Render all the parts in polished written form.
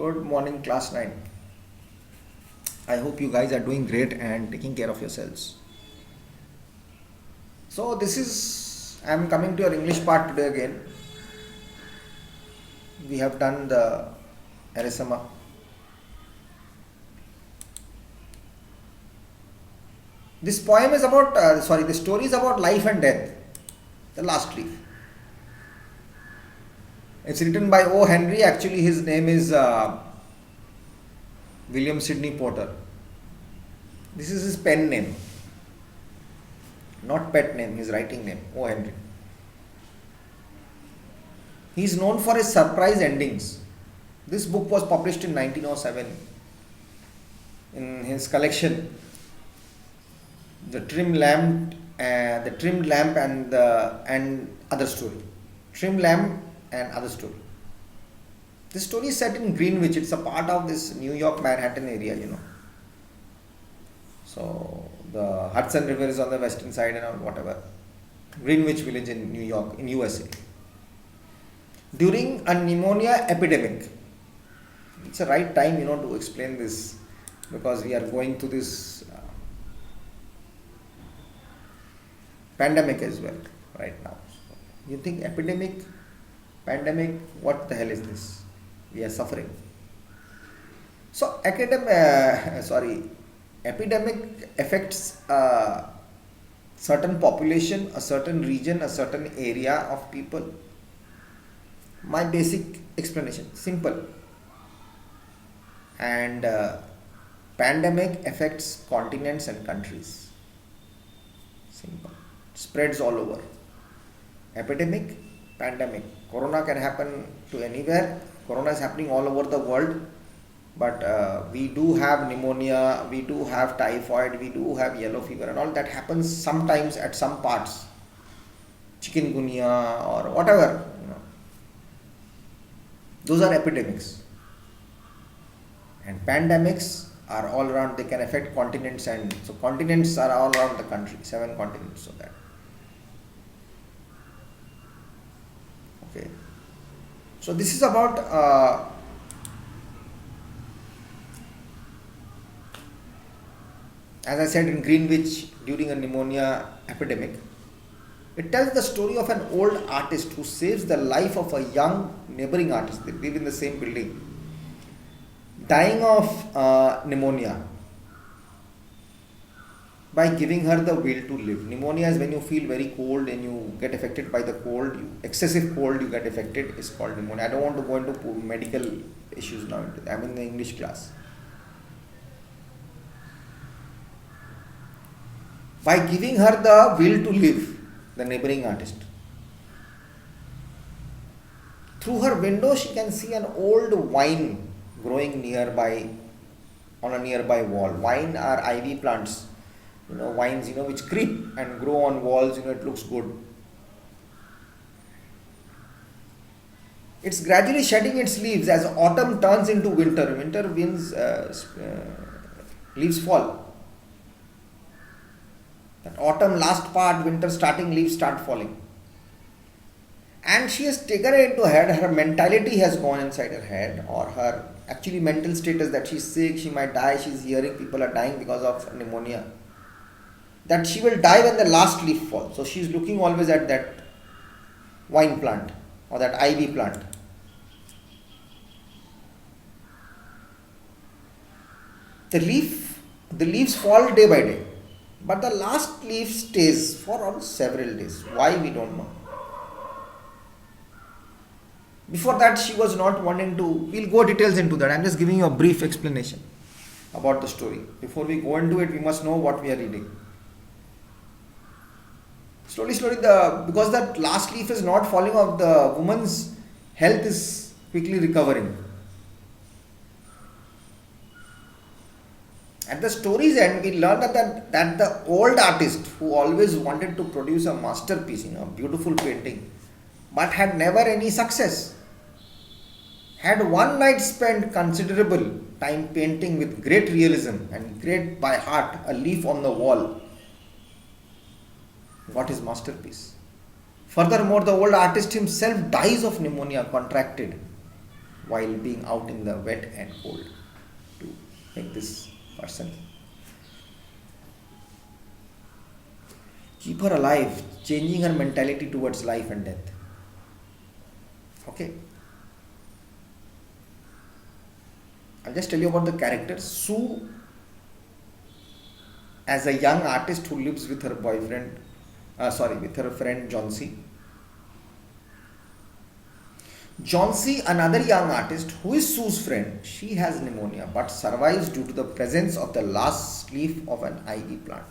Good morning, class 9. I hope you guys are doing great and taking care of yourselves. So, I'm coming to your English part today again. We have done the Erisama. This poem is about, the story is about life and death, the last leaf. It's written by O. Henry. Actually, his name is William Sidney Porter. This is his pen name, not pet name, his writing name, O. Henry. He is known for his surprise endings. This book was published in 1907 in his collection, The Trimmed Lamp and Other Story. Trim Lamp and Other Story. This story is set in Greenwich. It's a part of this New York Manhattan area, So the Hudson River is on the western side and whatever. Greenwich Village in New York, in USA. During a pneumonia epidemic. It's a right time, to explain this because we are going through this pandemic as well right now. You think pandemic, what the hell is this? We are suffering. So epidemic affects a certain population, a certain region, a certain area of people. My basic explanation, simple. And pandemic affects continents and countries. Simple. Spreads all over. Epidemic, pandemic. Corona can happen to anywhere. Corona is happening all over the world. But we do have pneumonia, we do have typhoid, we do have yellow fever and all that happens sometimes at some parts. Chikungunya or whatever. Those are epidemics. And pandemics are all around, they can affect continents, and so continents are all around the country, 7 continents. So that. Okay. So this is about as I said, in Greenwich during a pneumonia epidemic. It tells the story of an old artist who saves the life of a young neighboring artist. They live in the same building. Dying of pneumonia by giving her the will to live. Pneumonia is when you feel very cold and you get affected by the cold. Excessive cold, you get affected, is called pneumonia. I don't want to go into medical issues now. I'm in the English class. By giving her the will to live, the neighboring artist. Through her window, she can see an old vine growing nearby, on a nearby wall. Vine are ivy plants, vines, which creep and grow on walls, it looks good. It's gradually shedding its leaves as autumn turns into winter. Winter winds, leaves fall. That autumn last part, winter starting, leaves start falling. And she has taken it into her head, her mentality has gone inside her head, or her actually mental status that she's sick, she might die, she's hearing people are dying because of pneumonia. That she will die when the last leaf falls. So she's looking always at that vine plant or that ivy plant. The leaves fall day by day. But the last leaf stays for several days. Why, we don't know. Before that, she was not wanting to. We'll go details into that. I'm just giving you a brief explanation about the story. Before we go into it, we must know what we are reading. Slowly, because that last leaf is not falling off, the woman's health is quickly recovering. At the story's end, we learn that the old artist who always wanted to produce a masterpiece, a beautiful painting, but had never any success, had one night spent considerable time painting with great realism and great by heart a leaf on the wall. Got his masterpiece. Furthermore, the old artist himself dies of pneumonia contracted while being out in the wet and cold to make this person. Keep her alive, changing her mentality towards life and death. Okay. I'll just tell you about the character. Sue, as a young artist who lives with her boyfriend, with her friend Johnsy. Johnsy, another young artist who is Sue's friend, she has pneumonia but survives due to the presence of the last leaf of an ivy plant.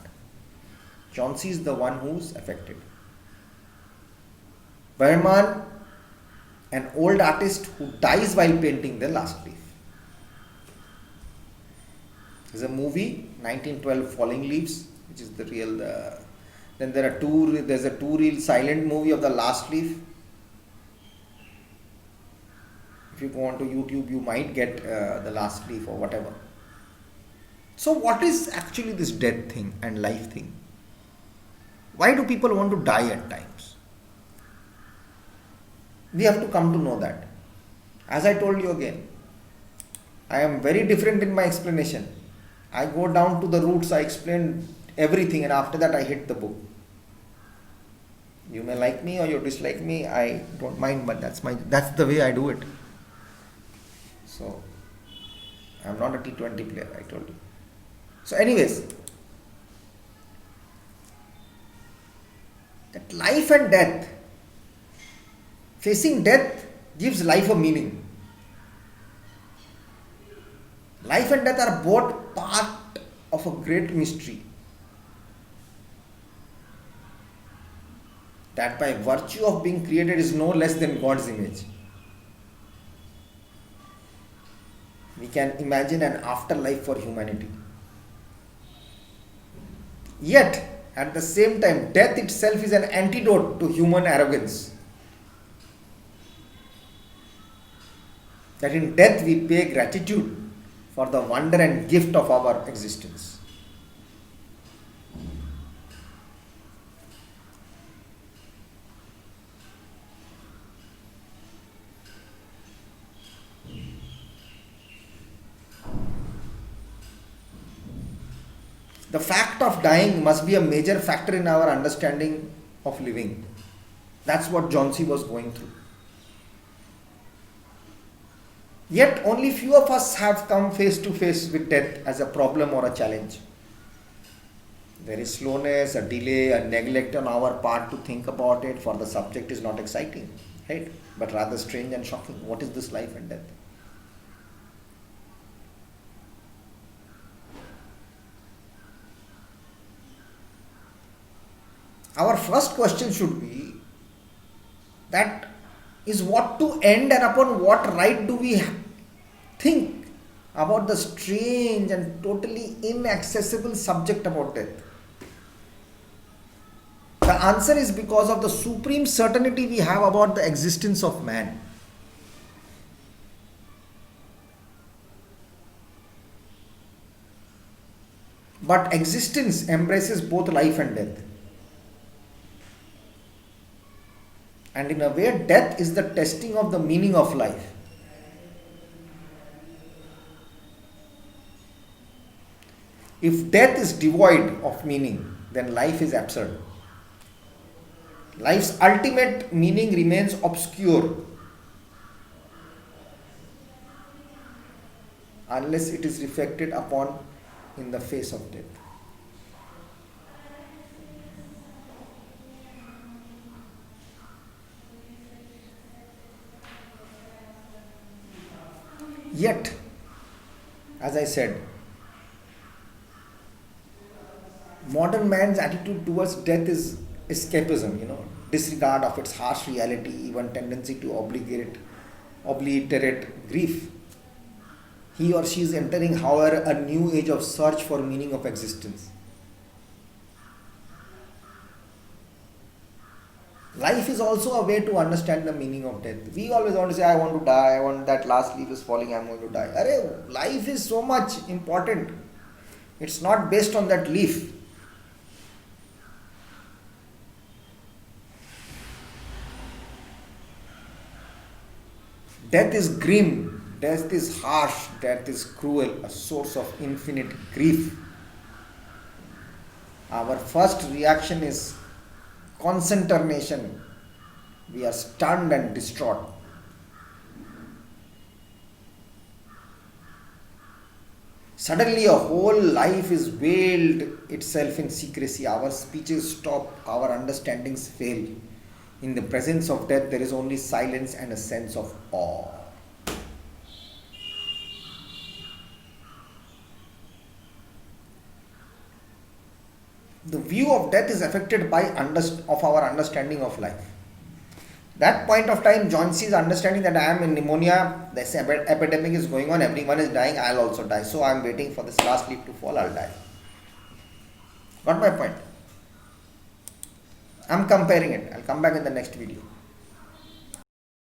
Johnsy is the one who's affected. Berman, an old artist who dies while painting the last leaf. There's a movie, 1912 Falling Leaves, which is the real. Then there's a two-reel silent movie of the last leaf. If you go onto YouTube, you might get the last leaf or whatever. So what is actually this death thing and life thing? Why do people want to die at times? We have to come to know that. As I told you again, I am very different in my explanation. I go down to the roots, I explain everything, and after that I hit the book. You may like me or you dislike me, I don't mind, but that's the way I do it. So I'm not a T20 player, I told you. So anyways, that life and death, facing death gives life a meaning. Life and death are both part of a great mystery that by virtue of being created is no less than God's image. We can imagine an afterlife for humanity. Yet, at the same time, death itself is an antidote to human arrogance. That in death we pay gratitude for the wonder and gift of our existence. The fact of dying must be a major factor in our understanding of living. That's what Johnsy was going through. Yet only few of us have come face to face with death as a problem or a challenge. There is slowness, a delay, a neglect on our part to think about it, for the subject is not exciting, right? But rather strange and shocking. What is this life and death? Our first question should be that is what to end and upon what right do we think about the strange and totally inaccessible subject about death? The answer is because of the supreme certainty we have about the existence of man. But existence embraces both life and death. And in a way, death is the testing of the meaning of life. If death is devoid of meaning, then life is absurd. Life's ultimate meaning remains obscure unless it is reflected upon in the face of death. Yet, as I said, modern man's attitude towards death is escapism, disregard of its harsh reality, even tendency to obliterate grief. He or she is entering, however, a new age of search for meaning of existence. Life is also a way to understand the meaning of death. We always want to say, I want to die, I want that last leaf is falling, I am going to die. Life is so much important. It's not based on that leaf. Death is grim, death is harsh, death is cruel, a source of infinite grief. Our first reaction is consternation. We are stunned and distraught. Suddenly, a whole life is veiled itself in secrecy. Our speeches stop, our understandings fail. In the presence of death, there is only silence and a sense of awe. The view of death is affected by of our understanding of life. That point of time, John C is understanding that I am in pneumonia, this epidemic is going on, everyone is dying, I'll also die. So I am waiting for this last leaf to fall, I'll die. Got my point? I'm comparing it. I'll come back in the next video.